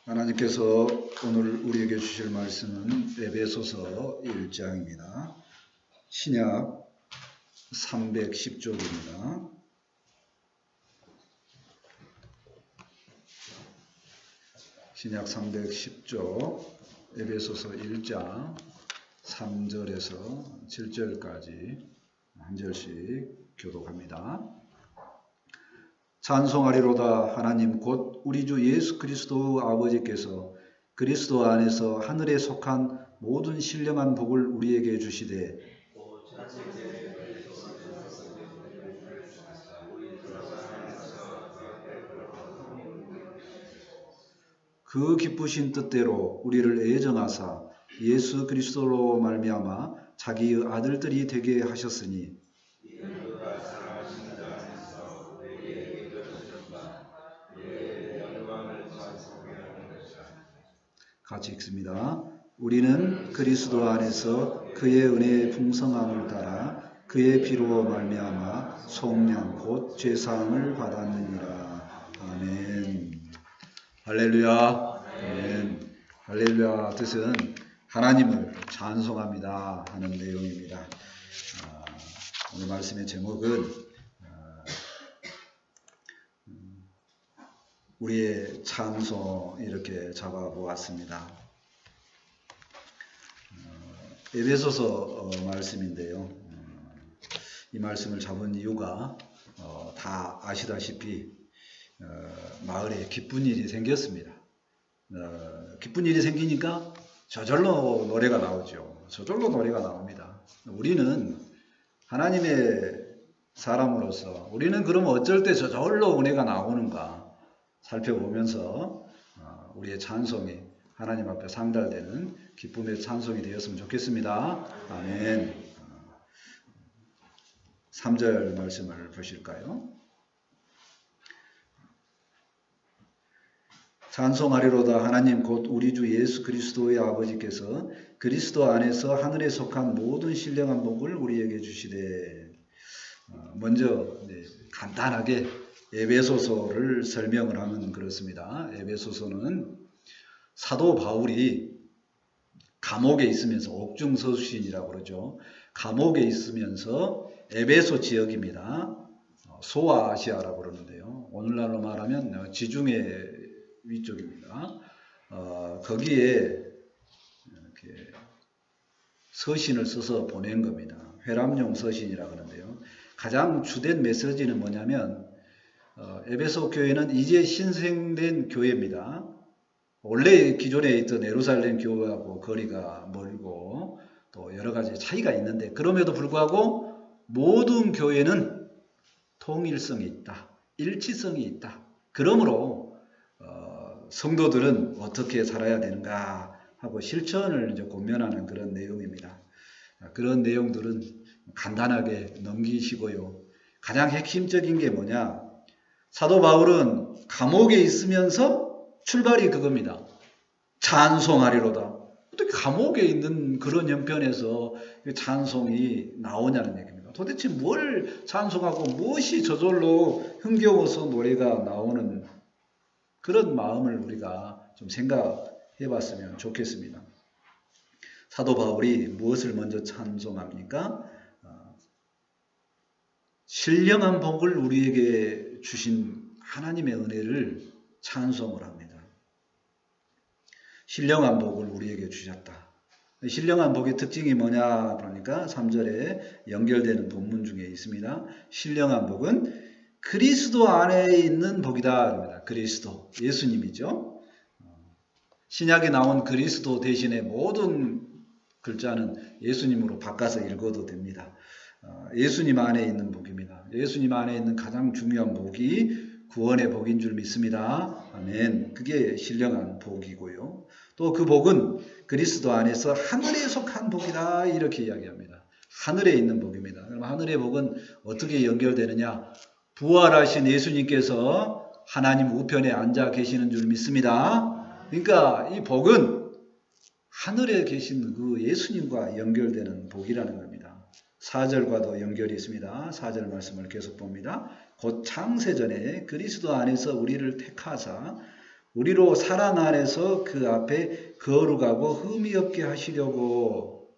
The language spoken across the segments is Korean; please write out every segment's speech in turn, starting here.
하나님께서 오늘 우리에게 주실 말씀은 에베소서 1장입니다. 신약 310쪽입니다. 신약 310쪽 에베소서 1장 3절에서 7절까지 한 절씩 교독합니다. 찬송하리로다. 하나님 곧 우리 주 예수 그리스도 아버지께서 그리스도 안에서 하늘에 속한 모든 신령한 복을 우리에게 주시되 그 기쁘신 뜻대로 우리를 애정하사 예수 그리스도로 말미암아 자기의 아들들이 되게 하셨으니 같이 읽습니다. 우리는 그리스도 안에서 그의 은혜의 풍성함을 따라 그의 피로 말미암아 속량 곧 죄사함을 받았느니라. 아멘. 할렐루야. 아멘. 할렐루야 뜻은 하나님을 찬송합니다 하는 내용입니다. 오늘 말씀의 제목은 우리의 찬송 이렇게 잡아보았습니다. 에베소서 말씀인데요. 이 말씀을 잡은 이유가 다 아시다시피 마을에 기쁜 일이 생겼습니다. 기쁜 일이 생기니까 저절로 노래가 나오죠. 저절로 노래가 나옵니다. 우리는 하나님의 사람으로서 우리는 그럼 어쩔 때 저절로 은혜가 나오는가 살펴보면서 우리의 찬송이 하나님 앞에 상달되는 기쁨의 찬송이 되었으면 좋겠습니다. 아멘. 3절 말씀을 보실까요? 찬송하리로다. 하나님 곧 우리 주 예수 그리스도의 아버지께서 그리스도 안에서 하늘에 속한 모든 신령한 복을 우리에게 주시되 먼저 간단하게 에베소서를 설명을 하면 그렇습니다. 에베소서는 사도 바울이 감옥에 있으면서 옥중서신이라고 그러죠. 감옥에 있으면서 에베소 지역입니다. 소아시아라고 그러는데요. 오늘날로 말하면 지중해 위쪽입니다. 거기에 이렇게 서신을 써서 보낸 겁니다. 회람용 서신이라고 그러는데요. 가장 주된 메시지는 뭐냐면 에베소 교회는 이제 신생된 교회입니다. 원래 기존에 있던 예루살렘 교회하고 거리가 멀고 또 여러 가지 차이가 있는데 그럼에도 불구하고 모든 교회는 통일성이 있다. 일치성이 있다. 그러므로 성도들은 어떻게 살아야 되는가 하고 실천을 이제 고면하는 그런 내용입니다. 그런 내용들은 간단하게 넘기시고요. 가장 핵심적인 게 뭐냐? 사도 바울은 감옥에 있으면서 출발이 그겁니다. 찬송하리로다. 어떻게 감옥에 있는 그런 형편에서 찬송이 나오냐는 얘기입니다. 도대체 뭘 찬송하고 무엇이 저절로 흥겨워서 노래가 나오는 그런 마음을 우리가 좀 생각해 봤으면 좋겠습니다. 사도 바울이 무엇을 먼저 찬송합니까? 신령한 복을 우리에게 주신 하나님의 은혜를 찬송을 합니다. 신령한 복을 우리에게 주셨다. 신령한 복의 특징이 뭐냐 그러니까 3절에 연결되는 본문 중에 있습니다. 신령한 복은 그리스도 안에 있는 복이다. 그럽니다. 그리스도, 예수님이죠. 신약에 나온 그리스도 대신에 모든 글자는 예수님으로 바꿔서 읽어도 됩니다. 예수님 안에 있는 복입니다. 예수님 안에 있는 가장 중요한 복이 구원의 복인 줄 믿습니다. 아멘. 그게 신령한 복이고요. 또 그 복은 그리스도 안에서 하늘에 속한 복이다 이렇게 이야기합니다. 하늘에 있는 복입니다. 그럼 하늘의 복은 어떻게 연결되느냐? 부활하신 예수님께서 하나님 우편에 앉아 계시는 줄 믿습니다. 그러니까 이 복은 하늘에 계신 그 예수님과 연결되는 복이라는 겁니다. 4절과도 연결이 있습니다. 4절 말씀을 계속 봅니다. 곧 창세전에 그리스도 안에서 우리를 택하사 우리로 사랑 안에서 그 앞에 거룩하고 흠이 없게 하시려고.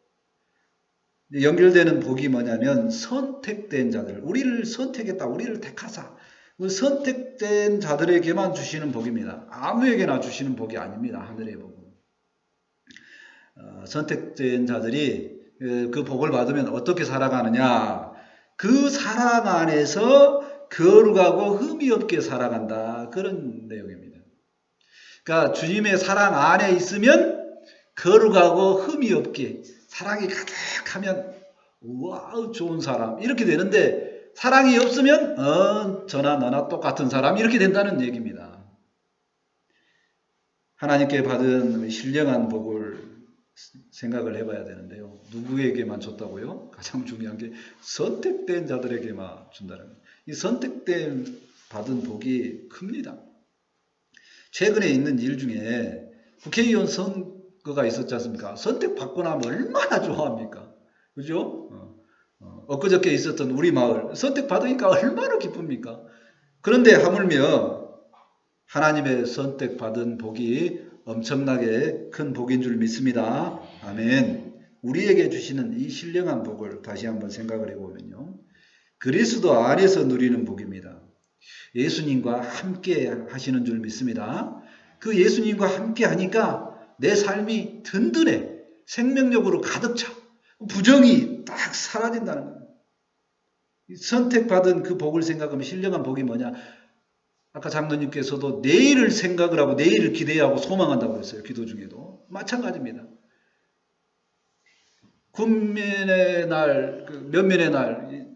연결되는 복이 뭐냐면 선택된 자들, 우리를 선택했다, 우리를 택하사, 그 선택된 자들에게만 주시는 복입니다. 아무에게나 주시는 복이 아닙니다. 하늘의 복은. 선택된 자들이 그 복을 받으면 어떻게 살아가느냐, 그 사랑 안에서 거룩하고 흠이 없게 살아간다, 그런 내용입니다. 그러니까 주님의 사랑 안에 있으면 거룩하고 흠이 없게, 사랑이 가득하면 우와 좋은 사람 이렇게 되는데, 사랑이 없으면 저나 너나 똑같은 사람 이렇게 된다는 얘기입니다. 하나님께 받은 신령한 복을 생각을 해봐야 되는데요. 누구에게만 줬다고요? 가장 중요한 게 선택된 자들에게만 준다는 거예요. 이 선택된 받은 복이 큽니다. 최근에 있는 일 중에 국회의원 선거가 있었지 않습니까? 선택받고 나면 얼마나 좋아합니까? 그죠? 엊그저께 있었던 우리 마을 선택받으니까 얼마나 기쁩니까? 그런데 하물며 하나님의 선택받은 복이 엄청나게 큰 복인 줄 믿습니다. 아멘. 우리에게 주시는 이 신령한 복을 다시 한번 생각을 해보면요, 그리스도 안에서 누리는 복입니다. 예수님과 함께 하시는 줄 믿습니다. 그 예수님과 함께 하니까 내 삶이 든든해, 생명력으로 가득 차, 부정이 딱 사라진다는 거예요. 선택받은 그 복을 생각하면 신령한 복이 뭐냐? 아까 장로님께서도 내일을 생각을 하고 내일을 기대하고 소망한다고 했어요. 기도 중에도 마찬가지입니다. 군면의 날, 면면의 날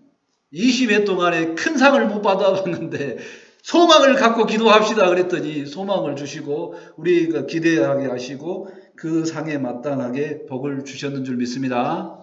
20회 동안에 큰 상을 못 받아봤는데 소망을 갖고 기도합시다 그랬더니 소망을 주시고 우리가 기대하게 하시고 그 상에 마땅하게 복을 주셨는 줄 믿습니다.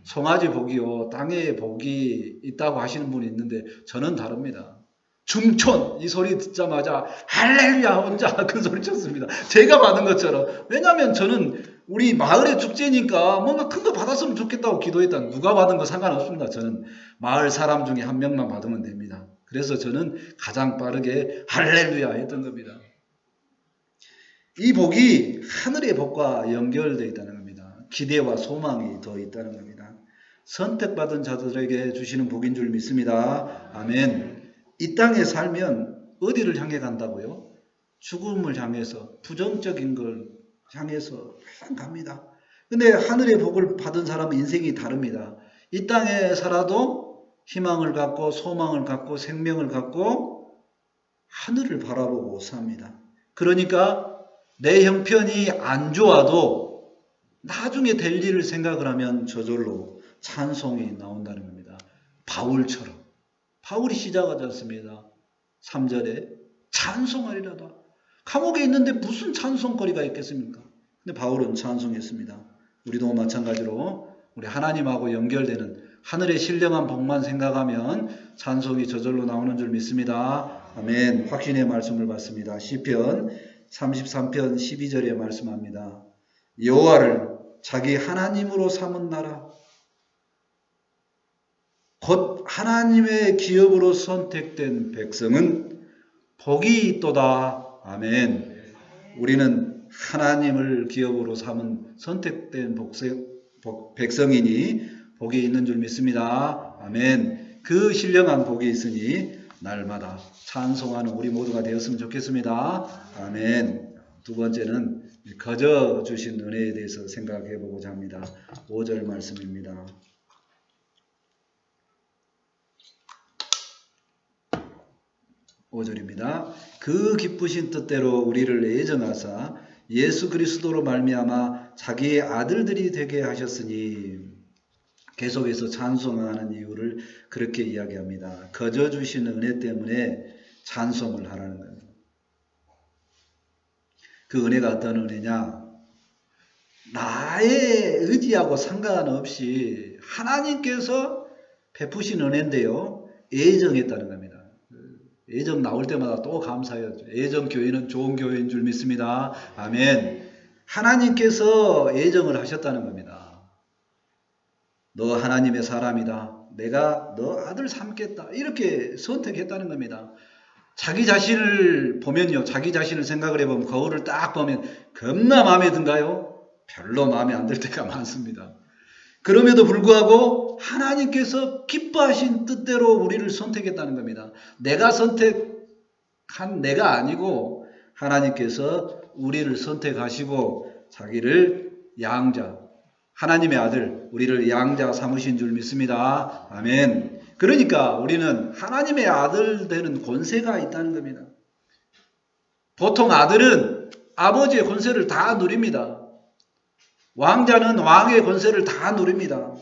송아지 복이요, 땅에 복이 있다고 하시는 분이 있는데 저는 다릅니다. 중촌 이 소리 듣자마자 할렐루야 혼자 큰 소리 쳤습니다. 제가 받은 것처럼. 왜냐하면 저는 우리 마을의 축제니까 뭔가 큰 거 받았으면 좋겠다고 기도했다. 누가 받은 거 상관없습니다. 저는 마을 사람 중에 한 명만 받으면 됩니다. 그래서 저는 가장 빠르게 할렐루야 했던 겁니다. 이 복이 하늘의 복과 연결되어 있다는 겁니다. 기대와 소망이 더 있다는 겁니다. 선택받은 자들에게 주시는 복인 줄 믿습니다. 아멘. 이 땅에 살면 어디를 향해 간다고요? 죽음을 향해서, 부정적인 걸 향해서 갑니다. 근데 하늘의 복을 받은 사람은 인생이 다릅니다. 이 땅에 살아도 희망을 갖고 소망을 갖고 생명을 갖고 하늘을 바라보고 삽니다. 그러니까 내 형편이 안 좋아도 나중에 될 일을 생각을 하면 저절로 찬송이 나온다는 겁니다. 바울처럼. 바울이 시작하지 않습니다. 3절에 찬송하리라다. 감옥에 있는데 무슨 찬송거리가 있겠습니까? 근데 바울은 찬송했습니다. 우리도 마찬가지로 우리 하나님하고 연결되는 하늘의 신령한 복만 생각하면 찬송이 저절로 나오는 줄 믿습니다. 아멘. 확신의 말씀을 받습니다. 시편 33편 12절에 말씀합니다. 여호와를 자기 하나님으로 삼은 나라, 곧 하나님의 기업으로 선택된 백성은 복이 있도다. 아멘. 우리는 하나님을 기업으로 삼은 선택된 백성이니 복이 있는 줄 믿습니다. 아멘. 그 신령한 복이 있으니 날마다 찬송하는 우리 모두가 되었으면 좋겠습니다. 아멘. 두 번째는 거저 주신 은혜에 대해서 생각해 보고자 합니다. 5절 말씀입니다. 5절입니다. 그 기쁘신 뜻대로 우리를 애정하사 예수 그리스도로 말미암아 자기의 아들들이 되게 하셨으니, 계속해서 찬송하는 이유를 그렇게 이야기합니다. 거저 주신 은혜 때문에 찬송을 하라는 겁니다. 그 은혜가 어떤 은혜냐? 나의 의지하고 상관없이 하나님께서 베푸신 은혜인데요, 애정했다는 겁니다. 애정 나올 때마다 또 감사해요. 애정 교회는 좋은 교회인 줄 믿습니다. 아멘. 하나님께서 애정을 하셨다는 겁니다. 너 하나님의 사람이다. 내가 너 아들 삼겠다. 이렇게 선택했다는 겁니다. 자기 자신을 보면요. 자기 자신을 생각을 해보면 거울을 딱 보면 겁나 마음에 든가요? 별로 마음에 안 들 때가 많습니다. 그럼에도 불구하고 하나님께서 기뻐하신 뜻대로 우리를 선택했다는 겁니다. 내가 선택한 내가 아니고 하나님께서 우리를 선택하시고 자기를 양자, 하나님의 아들, 우리를 양자 삼으신 줄 믿습니다. 아멘. 그러니까 우리는 하나님의 아들 되는 권세가 있다는 겁니다. 보통 아들은 아버지의 권세를 다 누립니다. 왕자는 왕의 권세를 다 누립니다.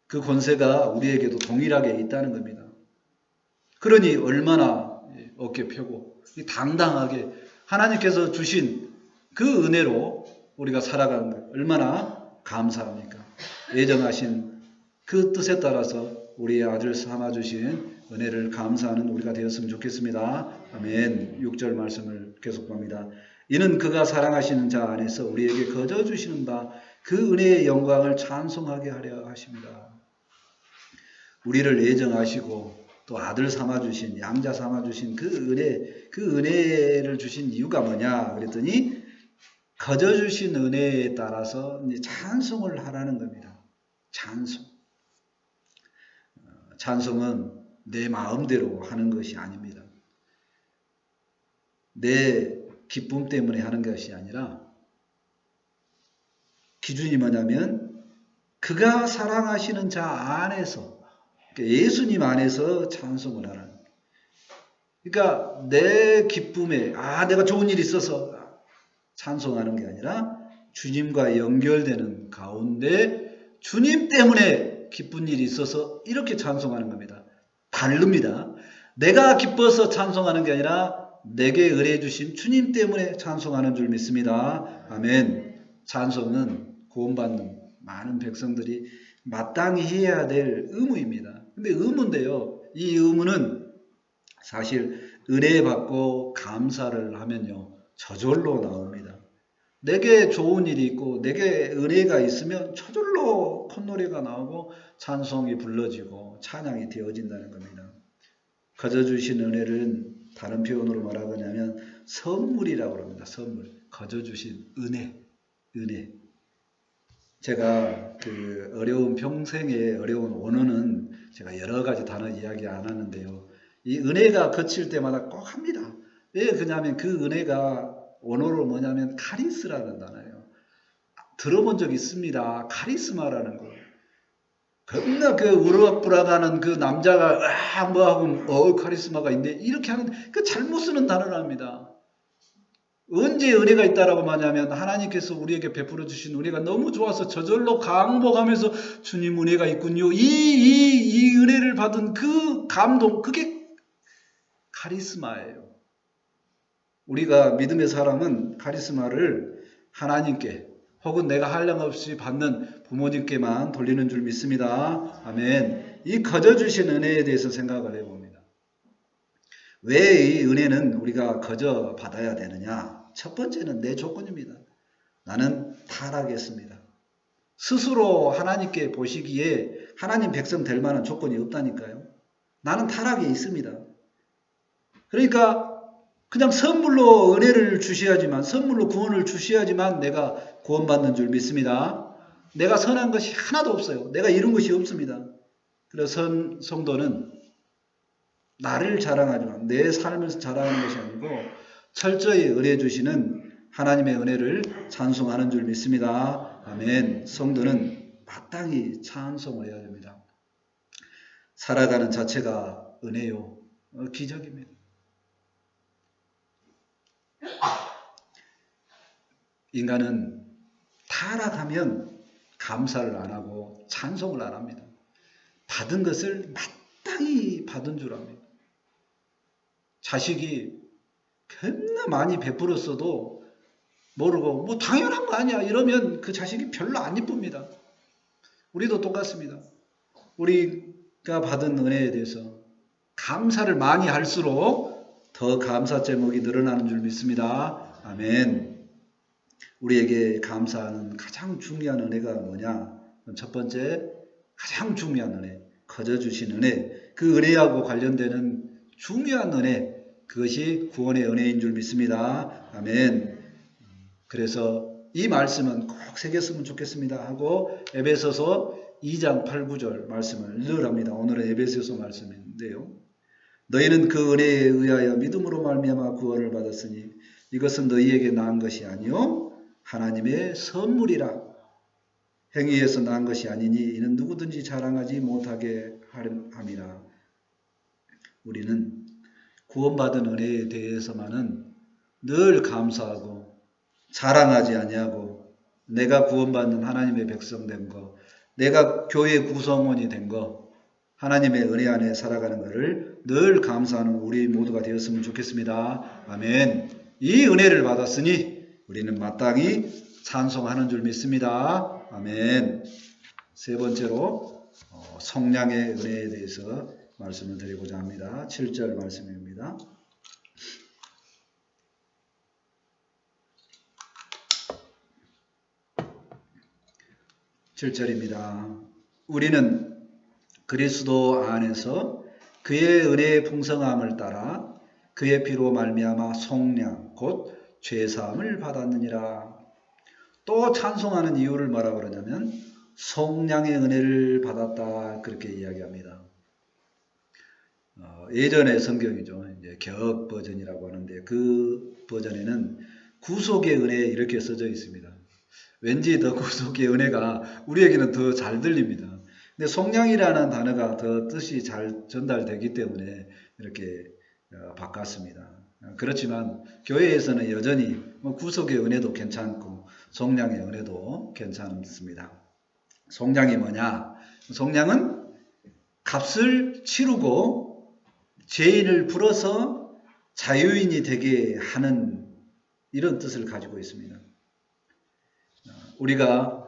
그 권세가 우리에게도 동일하게 있다는 겁니다. 그러니 얼마나 어깨 펴고 당당하게 하나님께서 주신 그 은혜로 우리가 살아가는 것 얼마나 감사합니까? 예정하신 그 뜻에 따라서 우리의 아들 삼아주신 은혜를 감사하는 우리가 되었으면 좋겠습니다. 아멘. 6절 말씀을 계속 봅니다. 이는 그가 사랑하시는 자 안에서 우리에게 거저 주시는 바 그 은혜의 영광을 찬송하게 하려 하십니다. 우리를 예정하시고 또 아들 삼아주신 양자 삼아주신 그 은혜를 주신 이유가 뭐냐 그랬더니 거저 주신 은혜에 따라서 찬송을 하라는 겁니다. 찬송은 내 마음대로 하는 것이 아닙니다. 내 기쁨 때문에 하는 것이 아니라 기준이 뭐냐면 그가 사랑하시는 자 안에서 예수님 안에서 찬송을 하라는 거예요. 그러니까 내 기쁨에 내가 좋은 일이 있어서 찬송하는 게 아니라 주님과 연결되는 가운데 주님 때문에 기쁜 일이 있어서 이렇게 찬송하는 겁니다. 다릅니다. 내가 기뻐서 찬송하는 게 아니라 내게 의뢰해 주신 주님 때문에 찬송하는 줄 믿습니다. 아멘. 찬송은 구원받는 많은 백성들이 마땅히 해야 될 의무입니다. 근데 의무인데요. 이 의무는 사실 은혜 받고 감사를 하면요. 저절로 나옵니다. 내게 좋은 일이 있고 내게 은혜가 있으면 저절로 콧노래가 나오고 찬송이 불러지고 찬양이 되어진다는 겁니다. 거저 주신 은혜는 다른 표현으로 뭐라고 하냐면 선물이라고 합니다. 선물. 거저 주신 은혜. 제가 그 어려운 평생의 어려운 원어는 제가 여러 가지 단어 이야기 안 하는데요. 이 은혜가 거칠 때마다 꼭 합니다. 왜 그러냐면 그 은혜가 원어로 뭐냐면 카리스라는 단어예요. 들어본 적 있습니다. 카리스마라는 거. 겁나 그 우르락부락하는 그 남자가 뭐하고 카리스마가 있네 이렇게 하는 그 잘못 쓰는 단어랍니다. 언제 은혜가 있다라고 말하냐면 하나님께서 우리에게 베풀어 주신 은혜가 너무 좋아서 저절로 강복하면서 주님 은혜가 있군요. 이 은혜를 받은 그 감동 그게 카리스마예요. 우리가 믿음의 사람은 카리스마를 하나님께 혹은 내가 한량없이 받는 부모님께만 돌리는 줄 믿습니다. 아멘. 이 거저 주신 은혜에 대해서 생각을 해봅니다. 왜 이 은혜는 우리가 거저 받아야 되느냐? 첫 번째는 내 조건입니다. 나는 타락했습니다. 스스로 하나님께 보시기에 하나님 백성 될 만한 조건이 없다니까요. 나는 타락에 있습니다. 그러니까 그냥 선물로 은혜를 주셔야지만 선물로 구원을 주셔야지만 내가 구원받는 줄 믿습니다. 내가 선한 것이 하나도 없어요. 내가 이룬 것이 없습니다. 그래서 성도는 나를 자랑하지만 내 삶을 자랑하는 것이 아니고 철저히 은혜 주시는 하나님의 은혜를 찬송하는 줄 믿습니다. 아멘. 성도는 마땅히 찬송을 해야 됩니다. 살아가는 자체가 은혜요. 기적입니다. 인간은 타락하면 감사를 안 하고 찬송을 안 합니다. 받은 것을 마땅히 받은 줄 압니다. 자식이 겁나 많이 베풀었어도 모르고 뭐 당연한 거 아니야 이러면 그 자식이 별로 안 이쁩니다. 우리도 똑같습니다. 우리가 받은 은혜에 대해서 감사를 많이 할수록 더 감사 제목이 늘어나는 줄 믿습니다. 아멘. 우리에게 감사하는 가장 중요한 은혜가 뭐냐? 첫 번째 가장 중요한 은혜, 거저 주신 은혜. 그 은혜하고 관련되는 중요한 은혜, 그것이 구원의 은혜인 줄 믿습니다. 아멘. 그래서 이 말씀은 꼭 새겼으면 좋겠습니다 하고 에베소서 2장 8, 9절 말씀을 늘 합니다. 오늘은 에베소서 말씀인데요. 너희는 그 은혜에 의하여 믿음으로 말미암아 구원을 받았으니 이것은 너희에게 나은 것이 아니요 하나님의 선물이라. 행위에서 나은 것이 아니니 이는 누구든지 자랑하지 못하게 함이라. 우리는 구원받은 은혜에 대해서만은 늘 감사하고 자랑하지 아니하고 내가 구원받는 하나님의 백성 된 거, 내가 교회 구성원이 된 거, 하나님의 은혜 안에 살아가는 것을 늘 감사하는 우리 모두가 되었으면 좋겠습니다. 아멘. 이 은혜를 받았으니 우리는 마땅히 찬송하는 줄 믿습니다. 아멘. 세 번째로 성량의 은혜에 대해서 말씀을 드리고자 합니다. 7절 말씀입니다. (7절입니다) 우리는 그리스도 안에서 그의 은혜의 풍성함을 따라 그의 피로 말미암아 속량 곧 죄사함을 받았느니라. 또 찬송하는 이유를 뭐라 그러냐면 속량의 은혜를 받았다 그렇게 이야기합니다. 예전의 성경이죠. 이제 개역 버전이라고 하는데 그 버전에는 구속의 은혜 이렇게 써져 있습니다. 왠지 더 구속의 은혜가 우리에게는 더 잘 들립니다. 근데 속량이라는 단어가 더 뜻이 잘 전달되기 때문에 이렇게 바꿨습니다. 그렇지만 교회에서는 여전히 구속의 은혜도 괜찮고 속량의 은혜도 괜찮습니다. 속량이 뭐냐? 속량은 값을 치르고 죄인을 풀어서 자유인이 되게 하는 이런 뜻을 가지고 있습니다. 우리가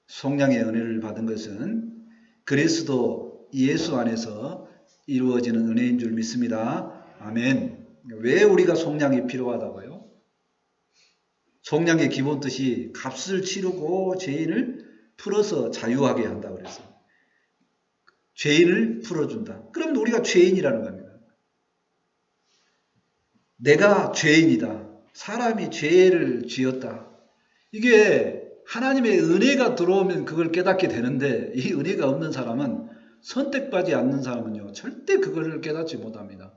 속량의 은혜를 받은 것은 그리스도 예수 안에서 이루어지는 은혜인 줄 믿습니다. 아멘. 왜 우리가 속량이 필요하다고요? 속량의 기본 뜻이 값을 치르고 죄인을 풀어서 자유하게 한다고 그랬어요. 죄인을 풀어준다. 그럼 우리가 죄인이라는 겁니다. 내가 죄인이다. 사람이 죄를 지었다. 이게 하나님의 은혜가 들어오면 그걸 깨닫게 되는데 이 은혜가 없는 사람은 선택받지 않는 사람은요 절대 그걸 깨닫지 못합니다.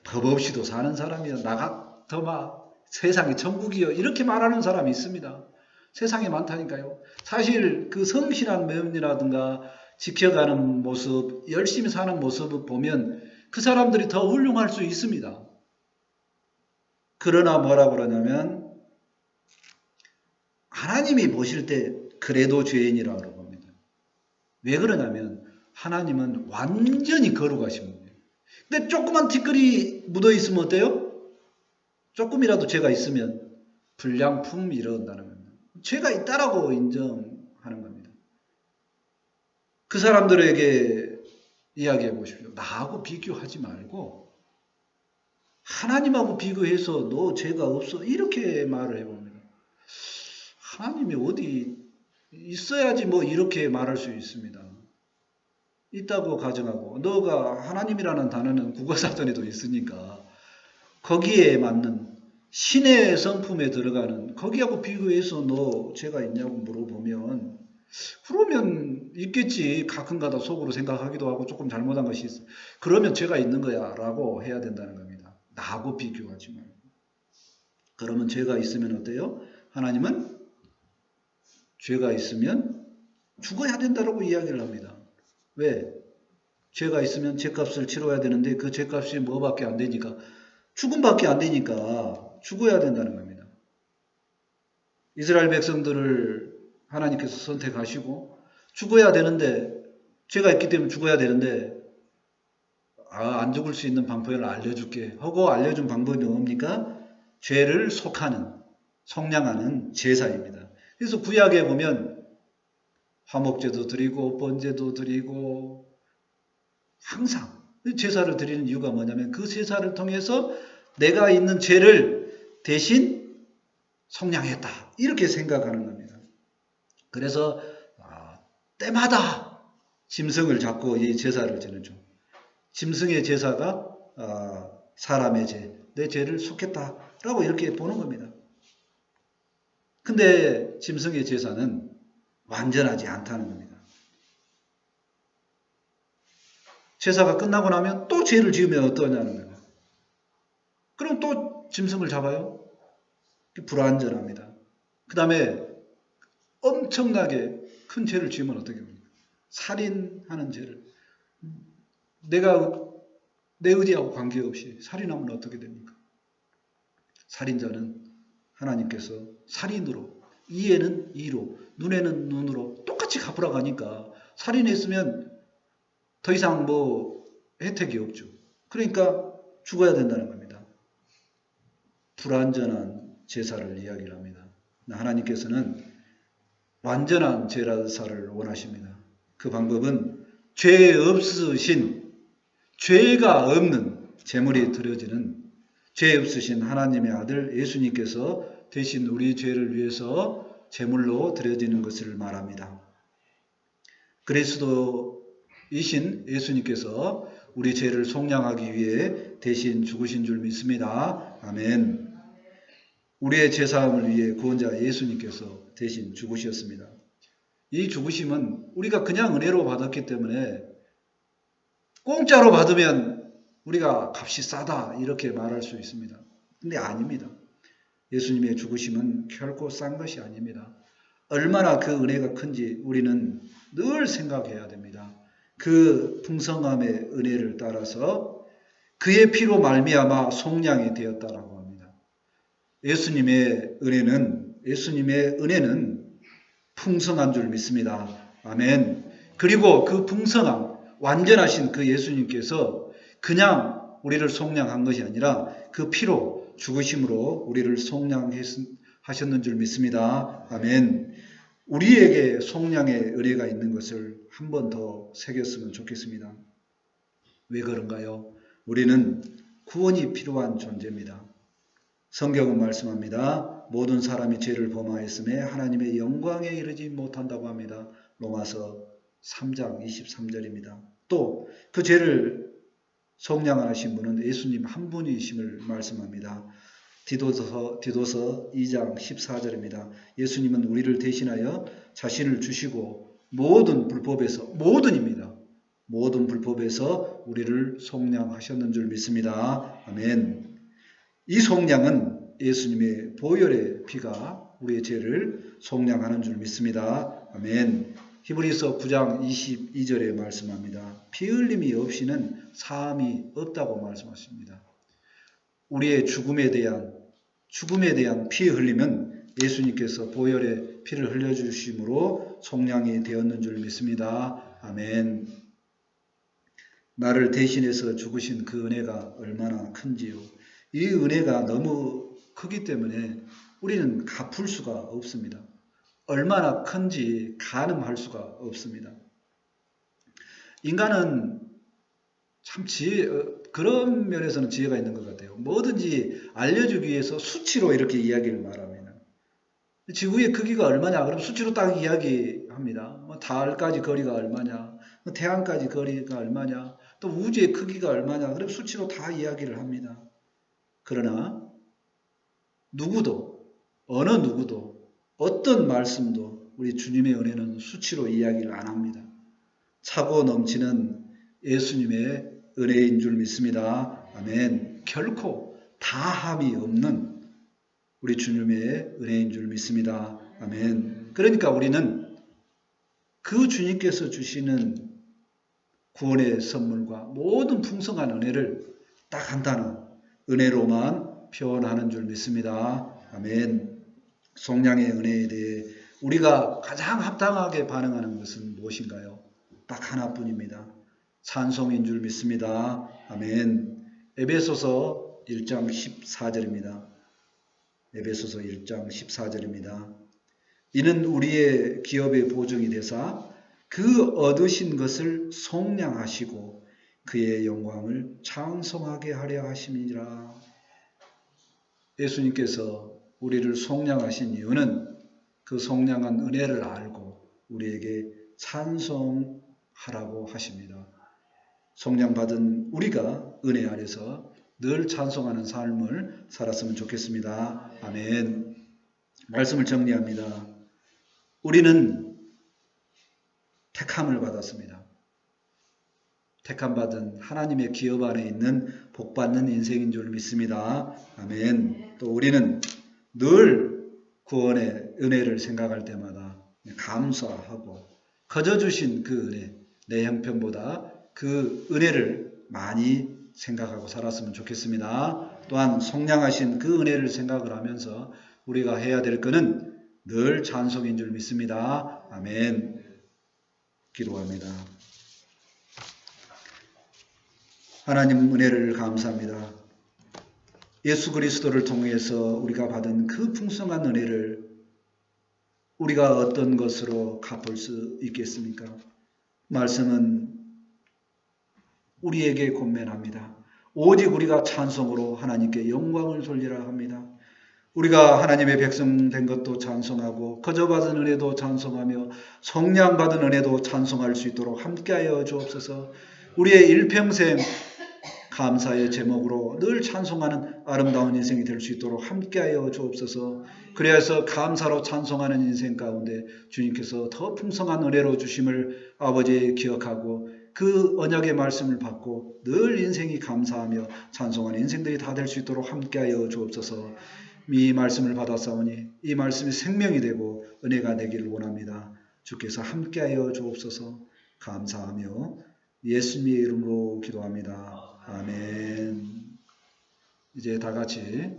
법 없이도 사는 사람이요 나 같더마 세상이 천국이요 이렇게 말하는 사람이 있습니다. 세상에 많다니까요. 사실 그 성실한 면이라든가 지켜가는 모습 열심히 사는 모습을 보면 그 사람들이 더 훌륭할 수 있습니다. 그러나 뭐라고 그러냐면 하나님이 보실 때 그래도 죄인이라고 봅니다. 왜 그러냐면 하나님은 완전히 거룩하신 분이에요. 근데 조그만 티끌이 묻어 있으면 어때요? 조금이라도 죄가 있으면 불량품 일어난다는 겁니다. 죄가 있다라고 인정하는 겁니다. 그 사람들에게 이야기해 보십시오. 나하고 비교하지 말고 하나님하고 비교해서 너 죄가 없어 이렇게 말을 해봅니다. 하나님이 어디 있어야지 뭐 이렇게 말할 수 있습니다. 있다고 가정하고 너가 하나님이라는 단어는 국어사전에도 있으니까 거기에 맞는 신의 성품에 들어가는 거기하고 비교해서 너 죄가 있냐고 물어보면 그러면 있겠지. 가끔가다 속으로 생각하기도 하고 조금 잘못한 것이 있어. 그러면 죄가 있는 거야 라고 해야 된다는 겁니다. 나하고 비교하지 말고. 그러면 죄가 있으면 어때요? 하나님은 죄가 있으면 죽어야 된다라고 이야기를 합니다. 왜? 죄가 있으면 죄값을 치러야 되는데 그 죄값이 뭐밖에 안 되니까 죽음밖에 안 되니까 죽어야 된다는 겁니다. 이스라엘 백성들을 하나님께서 선택하시고 죽어야 되는데 죄가 있기 때문에 죽어야 되는데 안 죽을 수 있는 방법을 알려줄게 하고 알려준 방법이 뭡니까? 죄를 속하는 속량하는 제사입니다. 그래서 구약에 보면 화목제도 드리고 번제도 드리고 항상 제사를 드리는 이유가 뭐냐면 그 제사를 통해서 내가 있는 죄를 대신 속량했다 이렇게 생각하는 겁니다. 그래서 때마다 짐승을 잡고 이 제사를 지내죠. 짐승의 제사가 사람의 죄, 내 죄를 속했다라고 이렇게 보는 겁니다. 근데 짐승의 제사는 완전하지 않다는 겁니다. 제사가 끝나고 나면 또 죄를 지으면 어떠냐는 거예요. 그럼 또 짐승을 잡아요? 불완전합니다. 그 다음에 엄청나게 큰 죄를 지으면 어떻게 됩니까? 살인하는 죄를. 내가 내 의지하고 관계없이 살인하면 어떻게 됩니까? 살인자는 하나님께서 살인으로, 이에는 이로, 눈에는 눈으로 똑같이 갚으라고 하니까 살인했으면 더 이상 혜택이 없죠. 그러니까 죽어야 된다는 겁니다. 불완전한 제사를 이야기를 합니다. 하나님께서는 완전한 제사를 원하십니다. 그 방법은 죄 없으신, 죄가 없는 제물이 드려지는 죄 없으신 하나님의 아들 예수님께서 대신 우리 죄를 위해서 제물로 드려지는 것을 말합니다. 그리스도이신 예수님께서 우리 죄를 속량하기 위해 대신 죽으신 줄 믿습니다. 아멘. 우리의 죄사함을 위해 구원자 예수님께서 대신 죽으셨습니다. 이 죽으심은 우리가 그냥 은혜로 받았기 때문에 공짜로 받으면 우리가 값이 싸다 이렇게 말할 수 있습니다. 근데 아닙니다. 예수님의 죽으심은 결코 싼 것이 아닙니다. 얼마나 그 은혜가 큰지 우리는 늘 생각해야 됩니다. 그 풍성함의 은혜를 따라서 그의 피로 말미암아 속량이 되었다라고 합니다. 예수님의 은혜는 풍성한 줄 믿습니다. 아멘. 그리고 그 풍성함, 완전하신 그 예수님께서 그냥 우리를 속량한 것이 아니라 그 피로 죽으심으로 우리를 속량하셨는 줄 믿습니다. 아멘. 우리에게 속량의 은혜가 있는 것을 한 번 더 새겼으면 좋겠습니다. 왜 그런가요? 우리는 구원이 필요한 존재입니다. 성경은 말씀합니다. 모든 사람이 죄를 범하였음에 하나님의 영광에 이르지 못한다고 합니다. 로마서 3장 23절입니다. 또 그 죄를 속량하신 분은 예수님 한 분이심을 말씀합니다. 디도서 2장 14절입니다. 예수님은 우리를 대신하여 자신을 주시고 모든 불법에서 우리를 속량하셨는 줄 믿습니다. 아멘. 이 속량은 예수님의 보혈의 피가 우리의 죄를 속량하는 줄 믿습니다. 아멘. 히브리서 9장 22절에 말씀합니다. 피 흘림이 없이는 사함이 없다고 말씀하십니다. 우리의 죽음에 대한 피 흘림은 예수님께서 보혈의 피를 흘려주심으로 속량이 되었는 줄 믿습니다. 아멘. 나를 대신해서 죽으신 그 은혜가 얼마나 큰지요. 이 은혜가 너무 크기 때문에 우리는 갚을 수가 없습니다. 얼마나 큰지 가늠할 수가 없습니다. 인간은 참 그런 면에서는 지혜가 있는 것 같아요. 뭐든지 알려주기 위해서 수치로 이렇게 이야기를 말합니다. 지구의 크기가 얼마냐? 그럼 수치로 딱 이야기합니다. 달까지 거리가 얼마냐? 태양까지 거리가 얼마냐? 또 우주의 크기가 얼마냐? 그럼 수치로 다 이야기를 합니다. 그러나 어느 누구도 어떤 말씀도 우리 주님의 은혜는 수치로 이야기를 안 합니다. 차고 넘치는 예수님의 은혜인 줄 믿습니다. 아멘. 결코 다함이 없는 우리 주님의 은혜인 줄 믿습니다. 아멘. 그러니까 우리는 그 주님께서 주시는 구원의 선물과 모든 풍성한 은혜를 딱 한 단어 은혜로만 표현하는 줄 믿습니다. 아멘. 속량의 은혜에 대해 우리가 가장 합당하게 반응하는 것은 무엇인가요? 딱 하나뿐입니다. 찬송인 줄 믿습니다. 아멘. 에베소서 1장 14절입니다. 에베소서 1장 14절입니다. 이는 우리의 기업의 보증이 되사 그 얻으신 것을 속량하시고 그의 영광을 창성하게 하려 하심이니라. 예수님께서 우리를 속량하신 이유는 그 속량한 은혜를 알고 우리에게 찬송하라고 하십니다. 성령 받은 우리가 은혜 아래서 늘 찬송하는 삶을 살았으면 좋겠습니다. 아멘. 말씀을 정리합니다. 우리는 택함을 받았습니다. 택함 받은 하나님의 기업 안에 있는 복 받는 인생인 줄 믿습니다. 아멘. 또 우리는 늘 구원의 은혜를 생각할 때마다 감사하고 거저 주신 그 은혜, 내 형편보다 그 은혜를 많이 생각하고 살았으면 좋겠습니다. 또한 성량하신 그 은혜를 생각을 하면서 우리가 해야 될 것은 늘 찬송인 줄 믿습니다. 아멘. 기도합니다. 하나님 은혜를 감사합니다. 예수 그리스도를 통해서 우리가 받은 그 풍성한 은혜를 우리가 어떤 것으로 갚을 수 있겠습니까? 말씀은 우리에게 권면합니다. 오직 우리가 찬송으로 하나님께 영광을 돌리라 합니다. 우리가 하나님의 백성 된 것도 찬송하고 거저 받은 은혜도 찬송하며 성량 받은 은혜도 찬송할 수 있도록 함께하여 주옵소서. 우리의 일평생 감사의 제목으로 늘 찬송하는 아름다운 인생이 될 수 있도록 함께하여 주옵소서. 그래서 감사로 찬송하는 인생 가운데 주님께서 더 풍성한 은혜로 주심을 아버지 기억하고 그 언약의 말씀을 받고 늘 인생이 감사하며 찬송하는 인생들이 다 될 수 있도록 함께하여 주옵소서. 이 말씀을 받았사오니 이 말씀이 생명이 되고 은혜가 되기를 원합니다. 주께서 함께하여 주옵소서. 감사하며 예수님의 이름으로 기도합니다. 아멘. 이제 다 같이